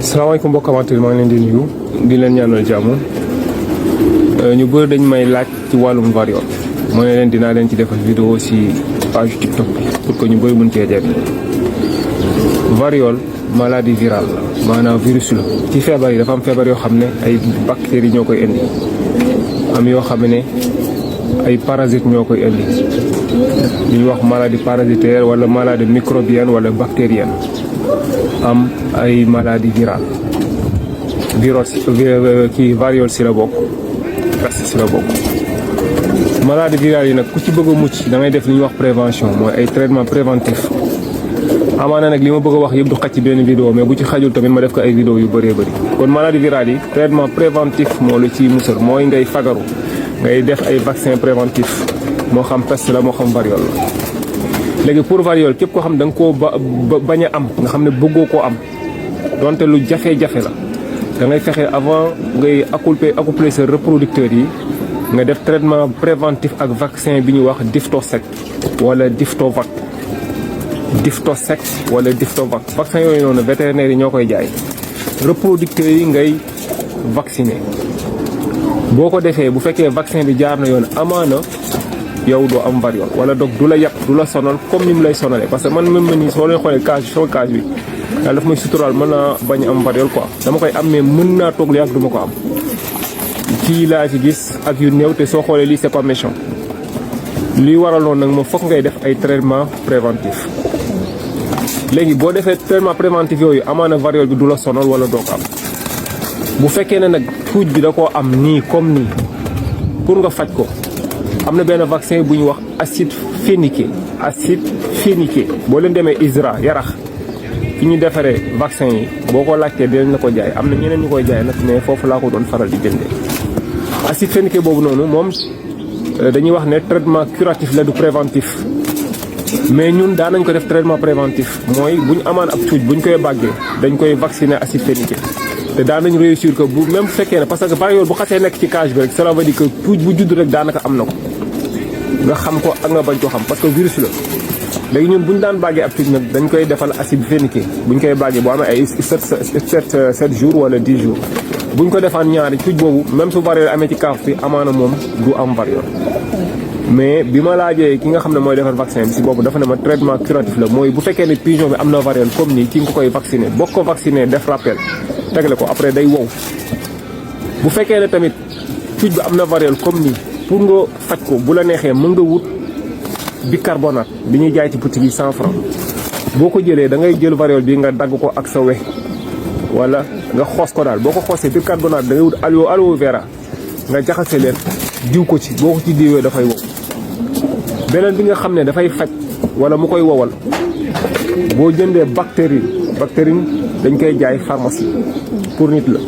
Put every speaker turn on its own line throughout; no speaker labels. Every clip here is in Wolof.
salaamaaleykum mbokk amateur maa ngi leen di nuyu di leen ñaanal jàmm ñu bëri dañ may laaj ci wàllum variole moo ne leen dinaa leen ci defal vidéo ci page TikTok bi pour que ñu bëri mën cee jariñ. Variole maladie virale la maanaam virus la ci feebar yi dafa am feebar yoo xam ne ay bactéries ñoo koy indi am yoo xam ne ay parasites ñoo koy indi li ñuy wax maladie parasitaire wala maladie microbienne wala bactérienne. am ay maladie virale kii variole si la bokk peste si la bokk. maladie virale yi nag ku ci bëgg a mucc da ngay def li ñuy wax prévention mooy ay traitement préventif. amaana nag li ma bëgg a wax yëpp du xaj ci benn vidéo mais bu ci xajul tamit ma def ko ay vidéo yu bëree bëri. kon maladie virale yi traitement préventif moo la ciy musal mooy ngay fagaru ngay def ay vaccin préventif moo xam peste la moo xam variole la. léegi pour variole képp koo xam da nga koo bañ a am nga xam ne bëggoo koo am donte lu jafe-jafe la da ngay fexe avant ngay accoupler sa reproducteur yi nga def traitement préventif ak vaccin bi ñuy wax Diftosec wala Diftovac wala Diftovac vaccin yooyu noonu vétérinaire yi ñoo koy jaay reproducteurs yi ngay vacciner boo ko defee bu fekkee vaccin bi jaar na yoon amaana yow doo am variole wala donc du la yàpp du la sonal comme ni mu lay sonalee parce que man même nii soo leen xoolee sama cage bi daal daf may suturaal mën naa bañ a am variole quoi dama koy am mais mën naa toog lu yàgg du ma ko am kii laa ci gis ak yu néew te soo xoolee lii c'est pas méchant lii waral noonu nag moom foog ngay def ay traitement préventif léegi boo defee traitement préventif yooyu amaana variole bi du la sonal wala doo ko am bu fekkee ne nag tuuj bi da koo am nii comme nii pour nga faj ko am na benn vaccin bu ñuy wax acide phéniqué boo leen demee ISRA yarax fi ñu defaree vaccin yi boo ko laajtee dinañ la ko jaay am na ñeneen ñu koy jaay nag mais foofu laa ko doon faral di jëndee. acide phéniqué boobu noonu moom dañuy wax ne traitement curatif la du préventif mais ñun daan nañ ko def traitement préventif mooy bu ñu amaan ab cuuj bu ñu koy bàggee dañ koy vacciner acide phéniqué te daan nañu réussir que bu même fekkee ne parce que variole bu xasee nekk ci cage bi rek cela veut dire que cuuj bu judd rek daanaka am na ko. nga xam ko ak nga bañ ko xam parce que virus la léegi ñun bu ñu daan bàggee ab tuuti nag dañ koy defal acide phéniqué bu ñu koy bàggee boo amee ay 7 jours wala 10 jours bu ñu ko defaan ñaari tuuti boobu même su variole amee ci kaaf bi amaana moom du am variole mais bi ma laajee ki nga xam ne mooy defar vaccin bi si boobu dafa ne ma traitement curatif la mooy bu fekkee ne pigeon bi am na variole comme nii ki nga ko koy vacciner boo ko vacciner def rappel tegle ko après day wow bu fekkee ne tamit tuuti bi am na variole comme nii pour nga faj ko bu la neexee mën nga wut bicarbonate bi ñuy jaay ci boutique yi 100 francs boo ko jëlee da ngay jël variole bi nga dagg ko ak sa we wala nga xoos ko daal boo ko xoosee bicarbonate da ngay wut aloe vera nga jaxase leen diw ko ci boo ko ci diwee dafay wow. beneen bi nga xam ne dafay faj wala mu koy wowal boo jëndee bactérine dañ koy jaay pharmacie pour nit la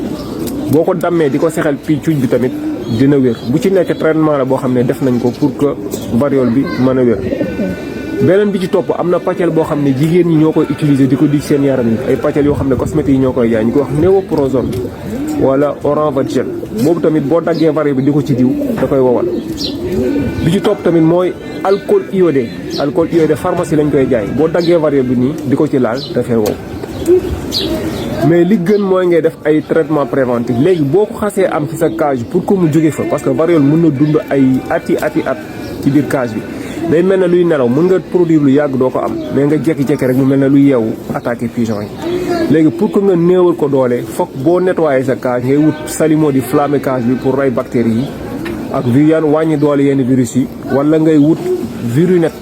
boo ko dammee di ko sexal cuuj bi tamit dina wér bu ci nekk traitement la boo xam ne def nañ ko pour que variole bi mën a wér. beneen bi ci topp am na pàccal boo xam ne jigéen ñi ñoo koy utiliser di ko di seen yaram yi ay pàccal yoo xam ne cosmétiques yi ñoo koy jaay ñu ko wax néoprosone wala orange gel boobu tamit boo daggee variole bi di ko ci diw da koy wowal. bi ci topp tamit mooy alcool iodé pharmacie lañ koy jaay boo daggee variole bi nii di ko ci laal dafay wow. mais li gën mooy ngay def ay traitement préventif léegi boo ko xasee am ci sa cage pour que mu jóge fa parce que variole mën na dund ay ati at ci biir cage bi day mel ne luy nelaw mën nga produire lu yàgg doo ko am mais nga jékki-jékki rek mu mel ne luy yeewu attaqué pigeon yi. léegi pour que nga néewal ko doole foog boo nettoyé sa cage ngay wut salimo di flamme cage bi pour rey bactéries yi ak wàññi doole yenn virus yi wala ngay wut virus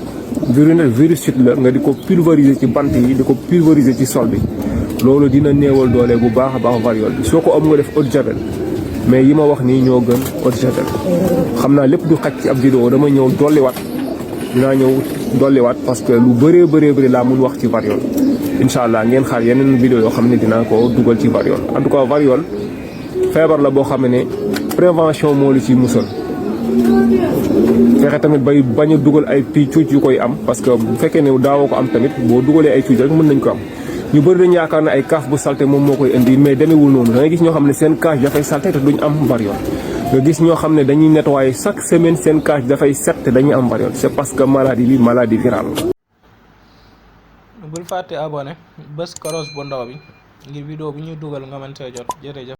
virusite la nga di ko pulvériser ci bant yi di ko pulvériser ci sol bi. loolu dina néewal doole bu baax a baax variole bi soo ko am nga def eau de javel mais yi ma wax nii ñoo gën eau de javel xam naa lépp du xaj ci ab vidéo dama ñëw dolliwaat parce que lu bëree laa mun wax ci variole incha allah ngeen xaar yeneen vidéo yoo xam ne dinaa ko dugal ci variole en tout cas variole feebar la boo xam ne prévention moo lu ci musal fexe tamit bay bañ a dugal ay cuuj yu koy am parce que bu fekkee ne daawoo ko am tamit boo dugalee ay cuuj rek mën nañ ko am ñu bëri dañu yaakaar ne ay kaaf bu salté moom moo koy indi mais demewul noonu da ngay gis ñoo xam ne seen cage dafay salté te duñ am variole nga gis ñoo xam ne dañuy nettoyer chaque semaine seen cage dafay set te dañuy am variole c'est parce que maladie bi maladie virale la.
bul fàtte abonné bés koros bu ndaw bi ngir vidéo bu ñuy dugal nga mën see jot jërëjëf.